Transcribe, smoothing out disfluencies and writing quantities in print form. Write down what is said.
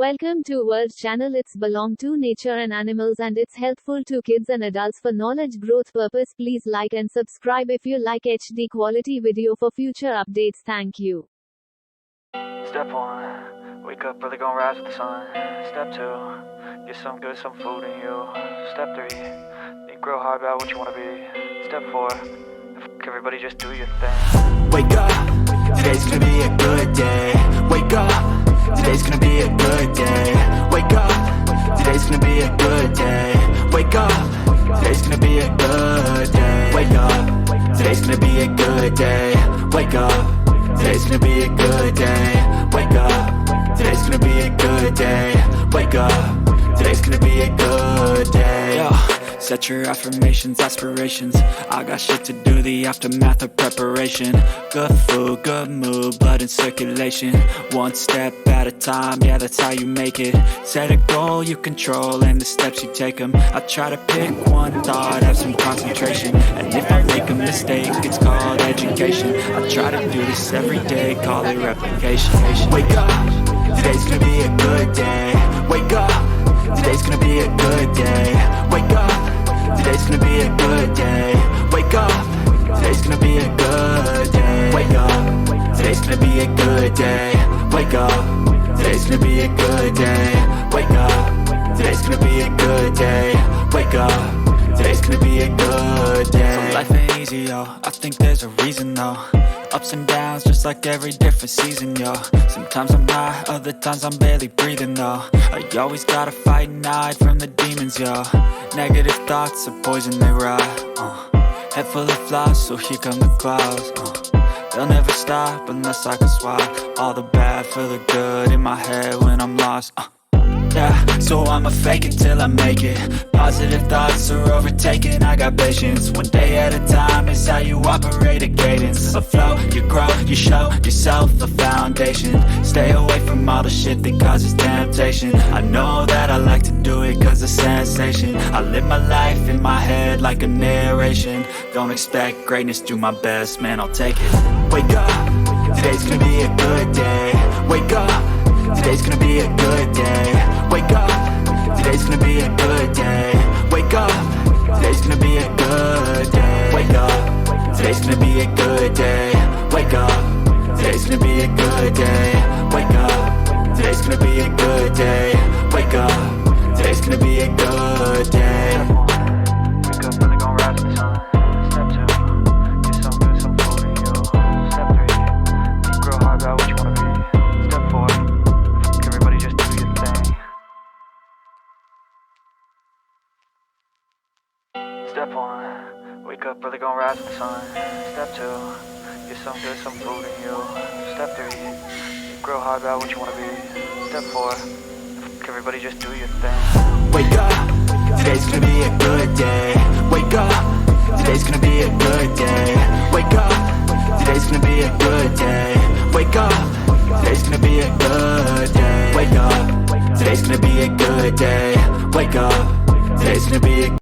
Welcome to World Channel. It's belong to nature and animals and it's helpful to kids and adults for knowledge growth purpose. Please like and subscribe if you like HD quality video for future updates. Thank you. Step 1, wake up early, gonna rise with the sun. Step 2, get some good, some food in you. Step 3, think real hard about what you wanna be. Step 4, everybody just do your thing. Wake up, today's gonna be a good day. Wake up, today's gonna be a good day. Wake up, today's gonna be a good day. Wake up, today's gonna be a good day. Wake up, today's gonna be a good day. Wake up, today's gonna be a good day. Wake up, today's gonna be a good day. Wake up, today's gonna be a good day. Yo. Set your affirmations, aspirations. I got shit to do, the aftermath of preparation. Good food, good mood, blood in circulation. One step at a time, yeah, that's how you make it. Set a goal you control and the steps you take them. I try to pick one thought, have some concentration. And if I make a mistake, it's called education. I try to do this every day, call it replication. Wake up, today's gonna be a good day. Wake up, today's gonna be a good day. Wake up, today's gonna be a good day. Wake up, today's gonna be a good day. Wake up, today's gonna be a good day. Wake up, today's gonna be a good day. Wake up, today's gonna be a good day. Wake up, today's gonna be a good day. So life ain't easy, yo, I think there's a reason though. Ups and downs, just like every different season, yo. Sometimes I'm high, other times I'm barely breathing, though. I always gotta fight and hide from the demons, yo. Negative thoughts are poison, they rot. Head full of flies, so here come the clouds. They'll never stop unless I can swap all the bad for the good in my head when I'm lost. Yeah, so I'ma fake it till I make it. Positive thoughts are overtaken, I got patience. One day at a time is how you operate a cadence. A flow, you grow, you show yourself a foundation. Stay away from all the shit that causes temptation. I know that I like to do it cause it's sensation. I live my life in my head like a narration. Don't expect greatness, do my best, man, I'll take it. Wake up, today's gonna be a good day. Wake up, today's gonna be a good day. Wake up, today's gonna be a good day. Wake up, today's gonna be a good day. Wake up, today's gonna be a good day. Wake up, today's gonna be a good day. Wake up, today's gonna be a good day. Wake up, today's gonna be a good day. Wake up early, gonna rise with the sun. Step 2, get some good, some food in you. Step 3, think real hard about what you wanna be. Step 4, everybody just do your thing. Step 1, wake up early, gonna rise with the sun. Step 2, get some good, some food in you. Step 3, think real hard about what you wanna be. Step 4, everybody just do your thing. Wake up, today's gonna be a good day. Wake up, today's gonna be a good day. Wake up, today's gonna be a good day. Wake up, today's gonna be a good day. Wake up, today's gonna be a good day. Wake up, today's gonna be a